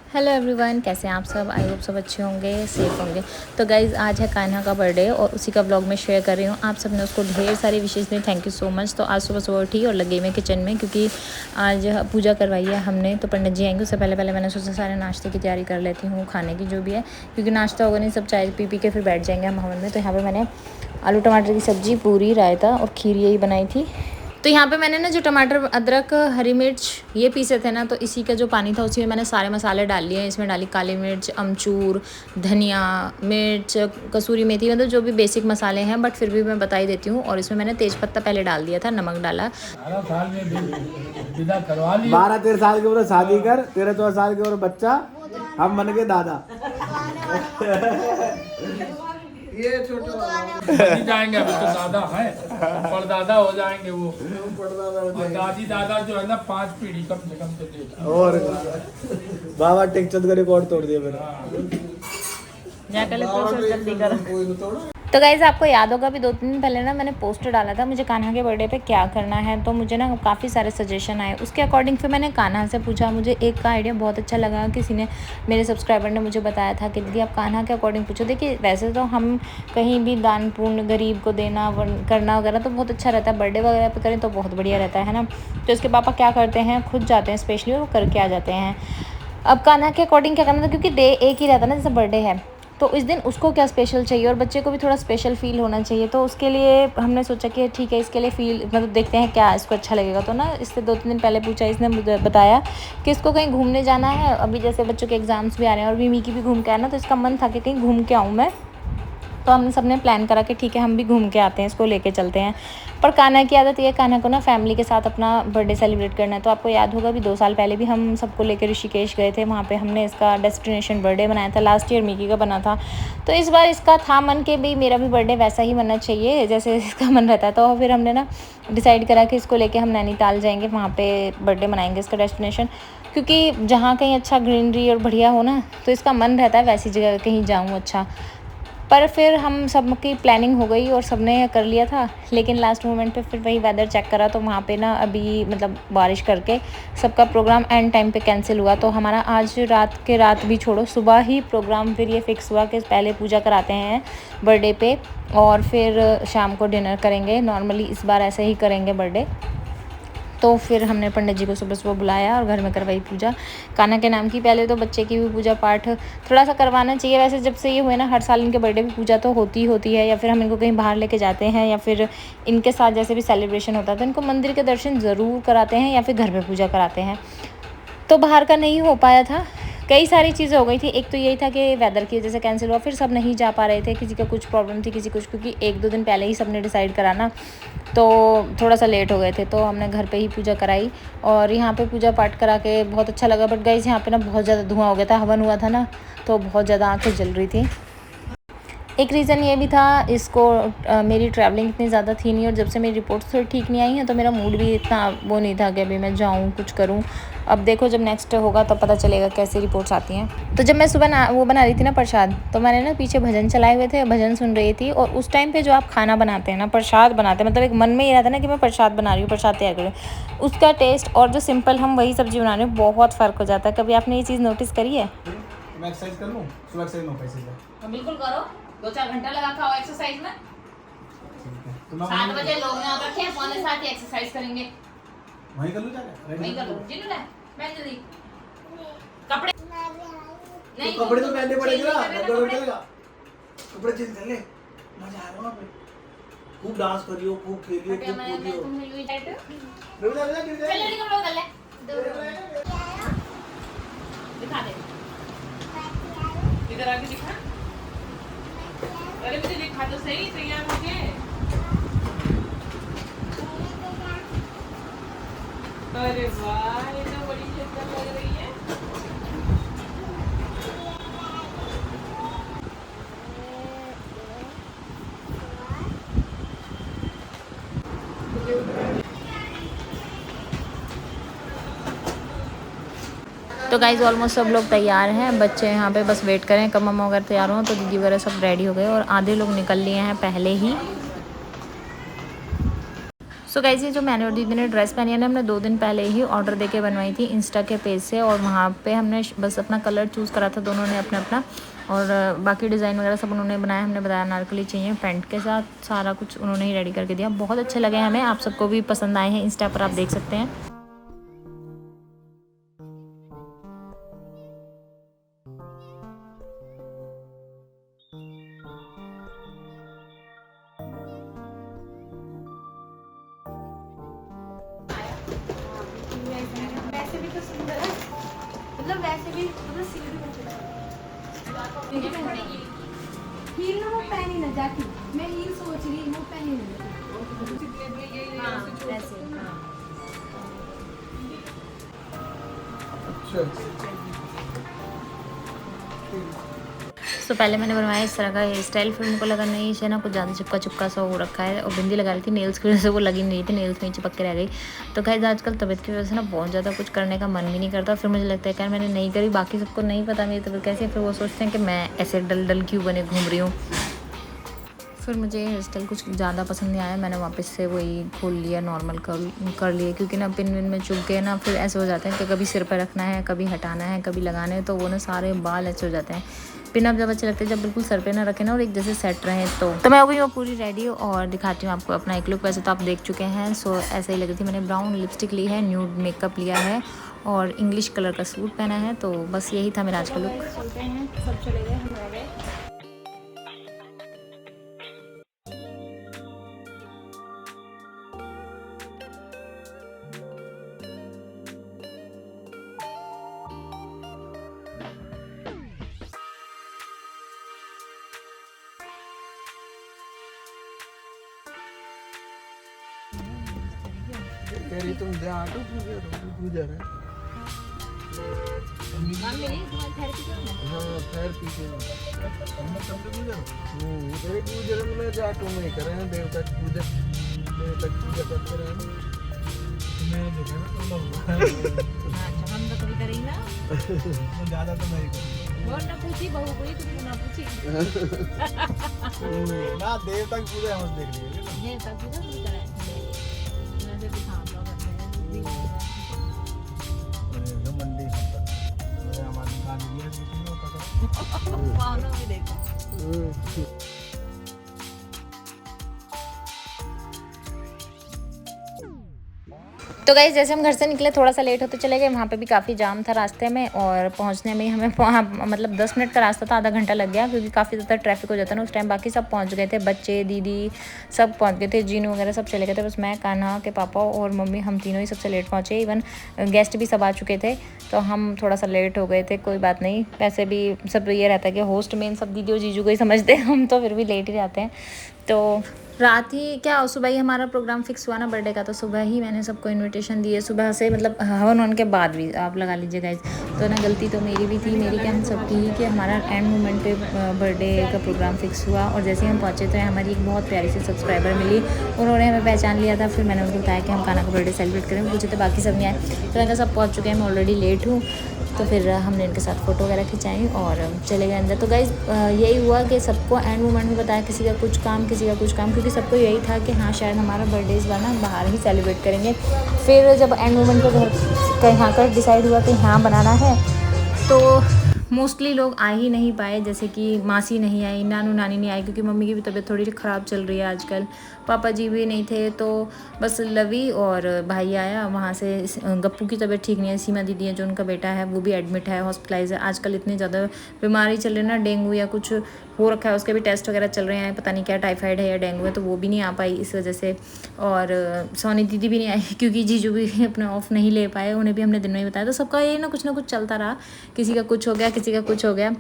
Hello everyone, कैसे हैं आप सब। आई होप सब अच्छे होंगे, सेफ होंगे। तो गाइज़ आज है कान्हा का बर्थडे और उसी का ब्लॉग में शेयर कर रही हूँ। आप सब ने उसको ढेर सारी विशेष दी, थैंक यू सो मच। तो आज सुबह सुबह उठी और लगी मैं किचन में, क्योंकि आज पूजा करवाई है हमने। तो पंडित जी आएंगे, उससे पहले पहले मैंने सोचा सारे नाश्ते की तैयारी कर लेती हूँ, खाने की जो भी है, क्योंकि नाश्ता होगा नहीं, सब चाय पी के फिर बैठ जाएंगे हम हवन में। तो यहाँ पर मैंने आलू टमाटर की सब्ज़ी, पूरी, रायता और खीर यही बनाई थी। तो यहाँ पे मैंने ना जो टमाटर, अदरक, हरी मिर्च ये पीसे थे ना, तो इसी का जो पानी था उसी में मैंने सारे मसाले डाल लिए। इसमें डाली काली मिर्च, अमचूर, धनिया, मिर्च, कसूरी मेथी, मतलब जो भी बेसिक मसाले हैं, बट फिर भी मैं बता ही देती हूँ। और इसमें मैंने तेज़पत्ता पहले डाल दिया था, नमक डाला। 12-13 साल की उम्र शादी कर, 13-14 साल की उम्र बच्चा, हम बन के दादा। ये छोटे जाएंगे, अभी तो दादा है, परदादा हो जाएंगे वो। और दादी दादा जो है ना 5 पीढ़ी कम से कम चले। और बाबा टेकचंद का रिकॉर्ड तोड़ दिया मेरा। तो गाइज़ आपको याद होगा भी 2-3 दिन पहले ना मैंने पोस्टर डाला था मुझे कान्हा के बर्थडे पे क्या करना है। तो मुझे ना काफ़ी सारे सजेशन आए, उसके अकॉर्डिंग फिर मैंने कान्हा से पूछा। मुझे एक का आइडिया बहुत अच्छा लगा, किसी ने, मेरे सब्सक्राइबर ने मुझे बताया था कि दीदी आप कान्हा के अकॉर्डिंग पूछो। देखिए वैसे तो हम कहीं भी दान पुण्य गरीब को देना करना वगैरह तो बहुत अच्छा रहता है, बर्थडे वगैरह पे करें तो बहुत बढ़िया रहता है ना। तो इसके पापा क्या करते हैं, खुद जाते हैं स्पेशली और वो करके आ जाते हैं। अब कान्हा के अकॉर्डिंग क्या करना था, क्योंकि डे एक ही रहता है ना, जैसे बर्थडे है तो इस दिन उसको क्या स्पेशल चाहिए और बच्चे को भी थोड़ा स्पेशल फील होना चाहिए। तो उसके लिए हमने सोचा कि ठीक है, इसके लिए फील मतलब देखते हैं क्या इसको अच्छा लगेगा। तो ना इससे 2-3 दिन पहले पूछा, इसने मुझे बताया कि इसको कहीं घूमने जाना है। अभी जैसे बच्चों के एग्ज़ाम्स भी आ रहे हैं और भी की भी घूम के आना, तो इसका मन था कि कहीं घूम के आऊँ मैं। तो हमने सबने प्लान करा कि ठीक है हम भी घूम के आते हैं, इसको लेके चलते हैं। पर कान्हा की आदत ये है, कान्हा को ना फैमिली के साथ अपना बर्थडे सेलिब्रेट करना है। तो आपको याद होगा भी 2 साल पहले भी हम सबको लेकर ऋषिकेश गए थे, वहाँ पे हमने इसका डेस्टिनेशन बर्थडे बनाया था। लास्ट ईयर मिकी का बना था, तो इस बार इसका था मन कि भाई मेरा भी बर्थडे वैसा ही बनना चाहिए जैसे इसका मन रहता है। तो फिर हमने ना डिसाइड करा कि इसको लेके हम नैनीताल जाएंगे, वहाँ पे बर्थडे मनाएंगे इसका डेस्टिनेशन, क्योंकि जहाँ कहीं अच्छा ग्रीनरी और बढ़िया हो ना, तो इसका मन रहता है वैसी जगह कहीं जाऊँ अच्छा। पर फिर हम सब की प्लानिंग हो गई और सबने कर लिया था, लेकिन लास्ट मोमेंट पे फिर वही वेदर चेक करा तो वहाँ पे ना अभी मतलब बारिश करके सबका प्रोग्राम एंड टाइम पे कैंसिल हुआ। तो हमारा आज रात भी छोड़ो, सुबह ही प्रोग्राम फिर ये फिक्स हुआ कि पहले पूजा कराते हैं बर्थडे पे और फिर शाम को डिनर करेंगे। नॉर्मली इस बार ऐसे ही करेंगे बर्थडे। तो फिर हमने पंडित जी को सुबह सुबह बुलाया और घर में करवाई पूजा कान्हा के नाम की। पहले तो बच्चे की भी पूजा पाठ थोड़ा सा करवाना चाहिए। वैसे जब से ये हुए ना, हर साल इनके बर्थडे पे पूजा तो होती है, या फिर हम इनको कहीं बाहर लेके जाते हैं या फिर इनके साथ जैसे भी सेलिब्रेशन होता है तो इनको मंदिर के दर्शन ज़रूर कराते हैं या फिर घर पर पूजा कराते हैं। तो बाहर का नहीं हो पाया था, कई सारी चीज़ें हो गई थी। एक तो यही था कि वेदर की वजह से कैंसिल हुआ, फिर सब नहीं जा पा रहे थे, किसी का कुछ प्रॉब्लम थी, किसी कुछ, क्योंकि 1-2 दिन पहले ही सबने डिसाइड करा ना, तो थोड़ा सा लेट हो गए थे। तो हमने घर पे ही पूजा कराई और यहाँ पे पूजा पाठ करा के बहुत अच्छा लगा। बट गाइस यहाँ पे ना बहुत ज़्यादा धुआं हो गया था, हवन हुआ था ना, तो बहुत ज़्यादा आँखें जल रही थी। एक रीज़न ये भी था, इसको मेरी ट्रैवलिंग इतनी ज़्यादा थी नहीं और जब से मेरी रिपोर्ट्स थोड़ी ठीक नहीं आई हैं तो मेरा मूड भी इतना वो नहीं था कि अभी मैं जाऊँ कुछ करूँ। अब देखो जब नेक्स्ट होगा तब पता चलेगा कैसी रिपोर्ट्स आती हैं। तो जब मैं सुबह वो बना रही थी ना प्रसाद, तो मैंने ना पीछे भजन चलाए हुए थे, भजन सुन रही थी। और उस टाइम पे जो आप खाना बनाते हैं ना, प्रसाद बनाते हैं, मतलब एक मन में ये रहता है ना कि मैं प्रसाद बना रही हूँ, प्रसाद तैयार कर रही हूँ, उसका टेस्ट और जो सिंपल हम वही सब्ज़ी बना रहे हैं बहुत फ़र्क हो जाता है। कभी आपने ये चीज़ नोटिस करी है? मैं एक्सरसाइज कर लूँ, सुबह एक्सरसाइज नो पैसे बिल्कुल करो, 2-4 घंटा लगा खाओ एक्सरसाइज में। 7 बजे लोग ने ऑर्डर किया, 6:45 एक्सरसाइज करेंगे। वहीं कर लूँ जाके, वहीं कर लो जिन्होंने मैं जल्दी कपड़े नहीं, तो कपड़े तो पहनने पड़ेंगे ना, कपड़े चेंज कर ले, मजा आएगा वहाँ पे। खूब डांस करियो, खूब खेलियो, खूब कूदियो। चल कपड़े कर ले, दिखा दे इधर आके दिखा। अरे मुझे दिखा तो सही, तैयार हो गए। अरे वाह, ये तो बड़ी सुंदर लग रही है। तो गाइज़ ऑलमोस्ट सब लोग तैयार हैं, बच्चे यहाँ पे बस वेट करें कब मम्मा वगैरह तैयार हों। तो दीदी वगैरह सब रेडी हो गए और आधे लोग निकल लिए हैं पहले ही। सो गाइस ये जो मैंने और दीदी ने ड्रेस पहनी है ना, हमने 2 दिन पहले ही ऑर्डर देके बनवाई थी इंस्टा के पेज से, और वहाँ पे हमने बस अपना कलर चूज़ करा था दोनों ने अपना अपना, और बाकी डिज़ाइन वगैरह सब उन्होंने बनाया। हमने बताया अनारकली चाहिए पैंट के साथ, सारा कुछ उन्होंने ही रेडी करके दिया। बहुत अच्छे लगे हमें, आप सबको भी पसंद आए हैं, इंस्टा पर आप देख सकते हैं। वैसे भी तो सुंदर है, मतलब वैसे भी मतलब हील ना वो पहनी ना जाती, मैं हील सोच रही हूँ पहनी ना वैसे। तो पहले मैंने बनवाया इस तरह का हेयर स्टाइल, फिर मुझको लगा नहीं इसे ना कुछ ज़्यादा चिपका चिपका सा हो रखा है, और बिंदी लगा रही थी नेल्स की वजह से वो लगी नहीं रही थी, नेल्स में चिपक के रह गई। तो खैर आजकल तबीयत की वजह से ना बहुत ज़्यादा कुछ करने का मन भी नहीं करता। फिर मुझे लगता है कि मैंने नहीं करी, बाकी सबको नहीं पता मेरी तबीयत कैसी है, फिर वो सोचते हैं कि मैं ऐसे डल डल क्यों बने घूम रही हूँ। फिर मुझे हेयर स्टाइल कुछ ज़्यादा पसंद नहीं आया, मैंने वापस से वही खोल लिया, नॉर्मल कर लिए, क्योंकि ना पिन विन में चुभ के ना फिर ऐसे हो जाते हैं कि कभी सिर पर रखना है, कभी हटाना है, कभी लगाना है, तो वो ना सारे बाल ऐसे हो जाते हैं। पिन अब जब अच्छे लगते हैं जब बिल्कुल सर पे ना रखें ना और एक जैसे सेट रहें। तो मैं हो गई हूँ पूरी रेडी और दिखाती हूँ आपको अपना एक लुक। वैसे तो आप देख चुके हैं, सो ऐसे ही लगी थी। मैंने ब्राउन लिपस्टिक ली है, न्यूड मेकअप लिया है और इंग्लिश कलर का सूट पहना है। तो बस यही था मेरा आज का लुक। चलते हैं, सब चले गए, हम रह गए। तेरी तुम जा ऑटो गुजर है। हाँ थेरेपी के तेरे गुजर में जा ऑटो में कर रहे हैं, देव तक पूजा करते रहे हैं। मैं देखा ना तुम लोग अच्छा हम तो कभी करेंगे ना, ज़्यादा तो नहीं करूँगा। और ना पूछी बहू कोई तुमने ना पूछी ना देव तक पूजा हम देख लिए ये तक पूछा नहीं करा मैं से दिखा लो जो मंडी हमारी दुकान ये नहीं होता था। पावनों में देखो। तो गाइस जैसे हम घर से निकले थोड़ा सा लेट होते चले गए, वहाँ पे भी काफ़ी जाम था रास्ते में, और पहुँचने में हमें वहाँ मतलब 10 मिनट का रास्ता था, आधा घंटा लग गया, क्योंकि काफ़ी ज़्यादा ट्रैफिक हो जाता ना उस टाइम। बाकी सब पहुँच गए थे, बच्चे दीदी सब पहुँच गए थे, जीनू वगैरह सब चले गए थे, बस मैं कान्हा के पापा और मम्मी हम तीनों ही सबसे लेट पहुँचे। इवन गेस्ट भी सब आ चुके थे, तो हम थोड़ा सा लेट हो गए थे, कोई बात नहीं। वैसे भी सब ये रहता है कि होस्ट मेन सब दीदी और जीजू को ही समझते हैं, हम तो फिर भी लेट ही जाते हैं। तो रात ही क्या सुबह ही हमारा प्रोग्राम फिक्स हुआ ना बर्थडे का, तो सुबह ही मैंने सबको इनविटेशन दिए, सुबह से मतलब हवन होने के बाद भी आप लगा लीजिए गाइज। तो ना गलती तो मेरी भी थी, मेरी क्या हम सबकी ही, कि हमारा एंड मोमेंट पे बर्थडे का प्रोग्राम फिक्स हुआ, और जैसे ही हम पहुँचे तो हमारी एक बहुत प्यारी सी सब्सक्राइबर मिली, उन्होंने हमें पहचान लिया था। फिर मैंने उनको बताया कि हम कान्हा का बर्थडे सेलिब्रेट करें, पूछे तो बाकी सब नहीं आए, तो मैंने सब पहुँच चुके हैं, मैं ऑलरेडी लेट हूँ। तो फिर हमने इनके साथ फ़ोटो वगैरह खिंचाई और चले गए अंदर। तो गाइज़ यही हुआ कि सबको एंड मोमेंट में बताया, किसी का कुछ काम किसी का कुछ काम, क्योंकि सबको यही था कि हाँ शायद हमारा बर्थडे इस बार ना बाहर ही सेलिब्रेट करेंगे। फिर जब एंड मोमेंट पर घर कहीं कर डिसाइड हुआ कि यहाँ बनाना है, तो मोस्टली लोग आ ही नहीं पाए, जैसे कि मासी नहीं आई, नानू नानी नहीं आई, क्योंकि मम्मी की भी तबीयत थोड़ी ख़राब चल रही है आजकल, पापा जी भी नहीं थे। तो बस लवी और भाई आया वहाँ से। गप्पू की तबीयत ठीक नहीं है, सीमा दीदी है जो उनका बेटा है वो भी एडमिट है, हॉस्पिटलाइज है। आजकल इतनी ज़्यादा बीमारी चल रही है ना, डेंगू या कुछ हो रखा है, उसके भी टेस्ट वगैरह चल रहे हैं, पता नहीं क्या टाइफाइड है या डेंगू है, तो वो भी नहीं आ पाई इस वजह से। और सोनी दीदी भी नहीं आई, क्योंकि जीजू भी अपने ऑफ नहीं ले पाए, उन्हें भी हमने दिन में ही बताया। तो सबका ये ना कुछ चलता रहा, किसी का कुछ हो गया, किसी का कुछ हो गया।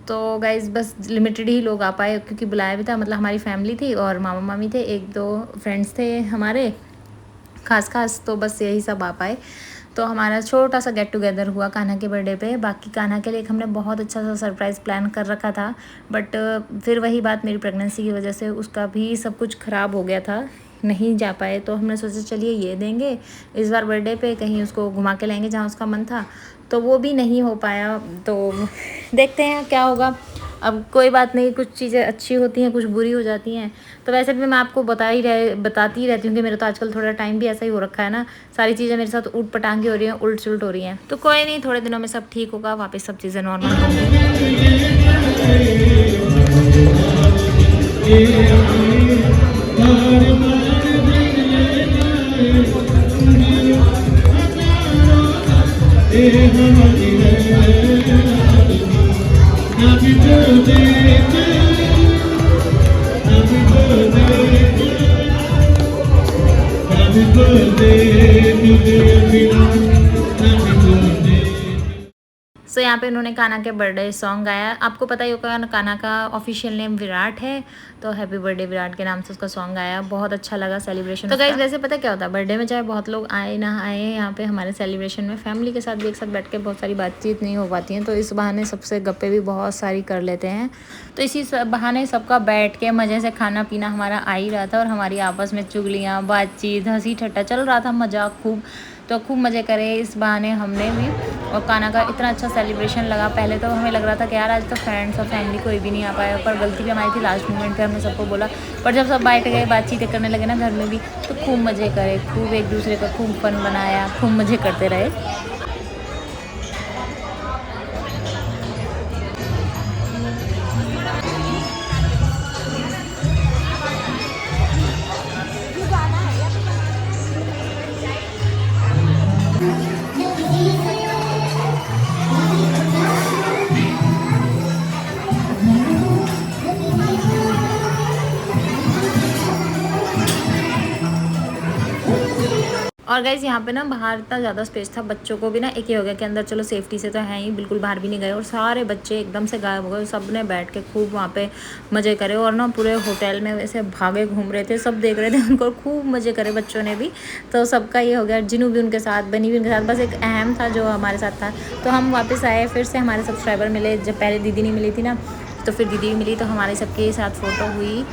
तो गाइज़ बस लिमिटेड ही लोग आ पाए, क्योंकि बुलाया भी था, मतलब हमारी फैमिली थी और मामा मामी थे, 1-2 फ्रेंड्स थे हमारे खास, तो बस यही सब आ पाए। तो हमारा छोटा सा गेट टुगेदर हुआ कान्हा के बर्थडे पे। बाकी कान्हा के लिए हमने बहुत अच्छा सा सरप्राइज़ प्लान कर रखा था, बट फिर वही बात, मेरी प्रेगनेंसी की वजह से उसका भी सब कुछ ख़राब हो गया था, नहीं जा पाए। तो हमने सोचा चलिए ये देंगे इस बार बर्थडे पे, कहीं उसको घुमा के लाएंगे जहाँ उसका मन था, तो वो भी नहीं हो पाया। तो देखते हैं क्या होगा। अब कोई बात नहीं, कुछ चीज़ें अच्छी होती हैं, कुछ बुरी हो जाती हैं। तो वैसे भी मैं आपको बताती रहती हूँ कि मेरा तो आजकल थोड़ा टाइम भी ऐसा ही हो रखा है ना, सारी चीज़ें मेरे साथ ऊट पटांगी हो रही हैं, उल्ट सुलट हो रही हैं। तो कोई नहीं, थोड़े दिनों में सब ठीक होगा, वापस सब चीज़ें नॉर्मल होंगी। सो यहाँ पे उन्होंने कान्हा के बर्थडे सॉन्ग गाया। आपको पता ही होगा कान्हा का ऑफिशियल नेम विराट है, तो हैप्पी बर्थडे विराट के नाम से उसका सॉन्ग गाया। बहुत अच्छा लगा सेलिब्रेशन। तो गाइस वैसे पता क्या होता है, बर्थडे में चाहे बहुत लोग आए ना आए, यहाँ पे हमारे सेलिब्रेशन में फैमिली के साथ भी एक साथ बैठ के बहुत सारी बातचीत नहीं हो पाती है, तो इस बहाने सबसे गप्पे भी बहुत सारी कर लेते हैं। तो इसी बहाने सबका बैठ के मज़े से खाना पीना हमारा आ ही रहा था, और हमारी आपस में चुगलियाँ, बातचीत, हंसी ठट्टा चल रहा था, मजाक खूब। तो खूब मज़े करे इस बहाने हमने भी। और कान्हा का इतना अच्छा सेलिब्रेशन लगा। पहले तो हमें लग रहा था कि यार आज तो फ्रेंड्स और फैमिली कोई भी नहीं आ पाया, पर गलती भी हमारी थी, लास्ट मोमेंट पे हमने सबको बोला। पर जब सब बैठ गए, बातचीत करने लगे ना घर में भी, तो खूब मज़े करे, खूब एक दूसरे का खूब फन बनाया, खूब मज़े करते रहे। और गाइज़ यहाँ पे ना बाहर इतना ज़्यादा स्पेस था, बच्चों को भी ना एक ही हो गया कि अंदर चलो सेफ्टी से तो है ही, बिल्कुल बाहर भी नहीं गए। और सारे बच्चे एकदम से गायब हो गए, सब ने बैठ के खूब वहाँ पे मज़े करे। और ना पूरे होटल में वैसे भागे घूम रहे थे, सब देख रहे थे उनको, खूब मज़े करे बच्चों ने भी। तो सबका ये हो गया, जिनू भी उनके साथ, बनी भी उनके साथ, बस एक अहम था जो हमारे साथ था। तो हम वापस आए, फिर से हमारे सब्सक्राइबर मिले। जब पहले दीदी नहीं मिली थी ना, तो फिर दीदी भी मिली, तो हमारे सबके साथ फ़ोटो हुई।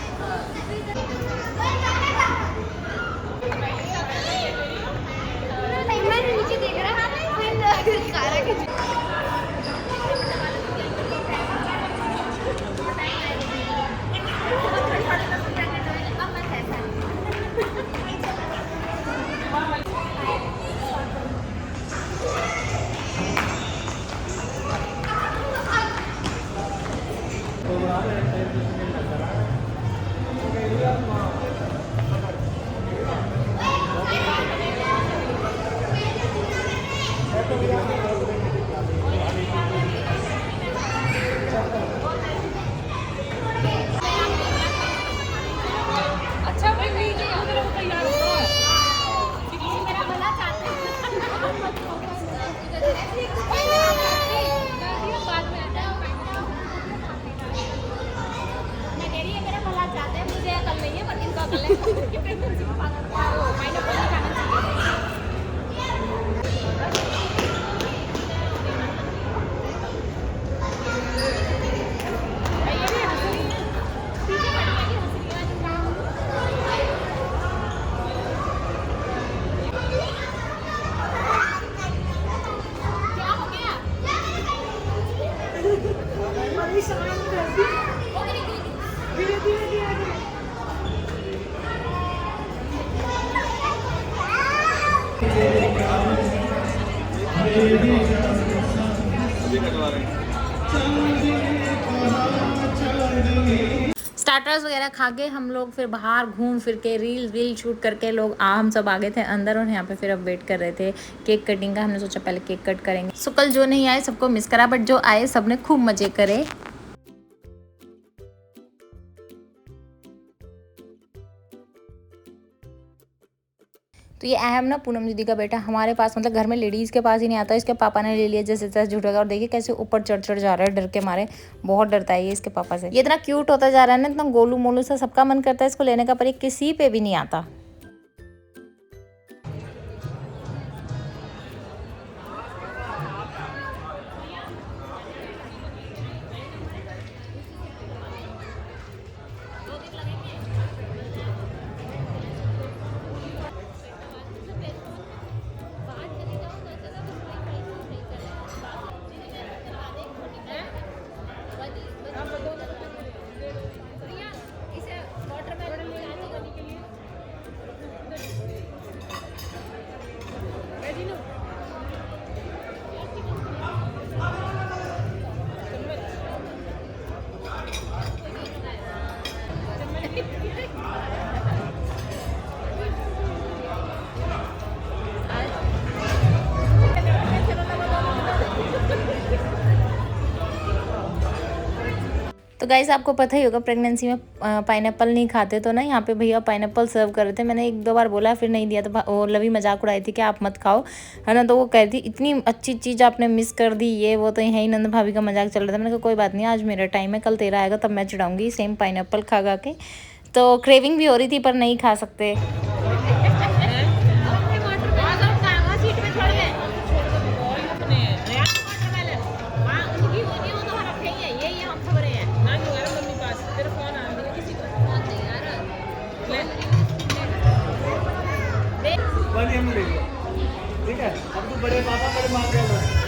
स्टार्टर्स वगैरह खा के हम लोग फिर बाहर घूम फिर के रील वील शूट करके लोग हम सब आ गए थे अंदर, और यहाँ पे फिर अब वेट कर रहे थे केक कटिंग का। हमने सोचा पहले केक कट करेंगे। सो कल जो नहीं आए सबको मिस करा, बट जो आए सबने खूब मजे करे। तो ये अहम ना पूनम दीदी का बेटा हमारे पास, मतलब घर में लेडीज़ के पास ही नहीं आता, इसके पापा ने ले लिया जैसे तैसे झूठेगा। और देखिए कैसे ऊपर चढ़ जा रहा है डर के मारे, बहुत डरता है ये इसके पापा से। ये इतना क्यूट होता जा रहा है ना, इतना गोलू मोलू सा, सबका मन करता है इसको लेने का, पर ये किसी पे भी नहीं आता। गाइस आपको पता ही होगा प्रेगनेंसी में पाइनएप्पल नहीं खाते, तो ना यहाँ पे भैया पाइनएप्पल सर्व कर रहे थे। मैंने 1-2 बार बोला, फिर नहीं दिया, तो वो लवी मजाक उड़ाई थी कि आप मत खाओ, है ना। तो वो कह रही थी इतनी अच्छी चीज़ आपने मिस कर दी, ये वो। तो यहीं नंद भाभी का मजाक चल रहा था। मैंने कहा कोई बात नहीं, आज मेरा टाइम है, कल तेरा आएगा तब मैं चढ़ाऊँगी सेम पाइनएप्पल खा के। तो क्रेविंग भी हो रही थी पर नहीं खा सकते। ठीक है, अब तू बड़े पापा बड़े माँ के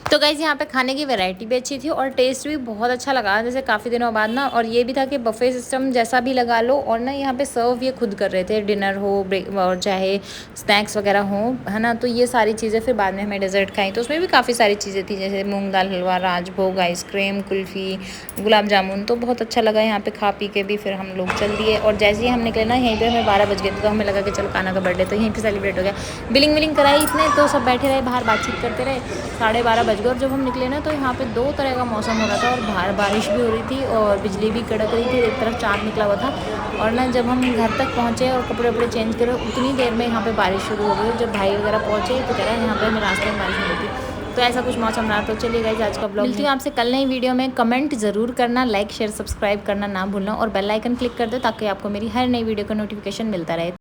तो गाइज़ यहाँ पे खाने की वैरायटी भी अच्छी थी और टेस्ट भी बहुत अच्छा लगा, जैसे काफ़ी दिनों बाद ना। और ये भी था कि बफे सिस्टम जैसा भी लगा लो, और ना यहाँ पे सर्व ये खुद कर रहे थे, डिनर हो ब्रेक और चाहे स्नैक्स वगैरह हो, है ना। तो ये सारी चीज़ें फिर बाद में हमें डेजर्ट खाई, तो उसमें भी काफ़ी सारी चीज़ें थी, जैसे मूंग दाल हलवा, राजभोग, आइसक्रीम, कुल्फ़ी, गुलाब जामुन। तो बहुत अच्छा लगा यहाँ पे खा पी के भी। फिर हम लोग चल दिए और जैसे ही हम निकले ना, यहीं पर हमें 12 बज गए, तो हमें लगा कि चलो कान्हा का बर्थडे तो यहीं पर सेलिब्रेट हो गया। बिलिंग विलिंग कराई इतने, तो सब बैठे रहे बाहर, बातचीत करते रहे। 12:30 बज गए और जब हम निकले ना, तो यहाँ पे 2 तरह का मौसम हो रहा था और बाहर बारिश भी हो रही थी और बिजली भी कड़क रही थी, एक तरफ चाँद निकला हुआ था। और ना जब हम घर तक पहुँचे और कपड़े वपड़े चेंज करे, उतनी देर में यहाँ पे बारिश शुरू हो गई। जब भाई वगैरह पहुँचे तो कह रहा है यहाँ पे हमें रास्ते में बारिश मिली थी। तो ऐसा कुछ मौसम रहा। तो चलिए गाइस, आज का ब्लॉग मिलती हूँ आपसे कल नई वीडियो में। कमेंट ज़रूर करना, लाइक शेयर सब्सक्राइब करना ना भूलना और बेल आइकन क्लिक कर दो ताकि आपको मेरी हर नई वीडियो का नोटिफिकेशन मिलता रहे।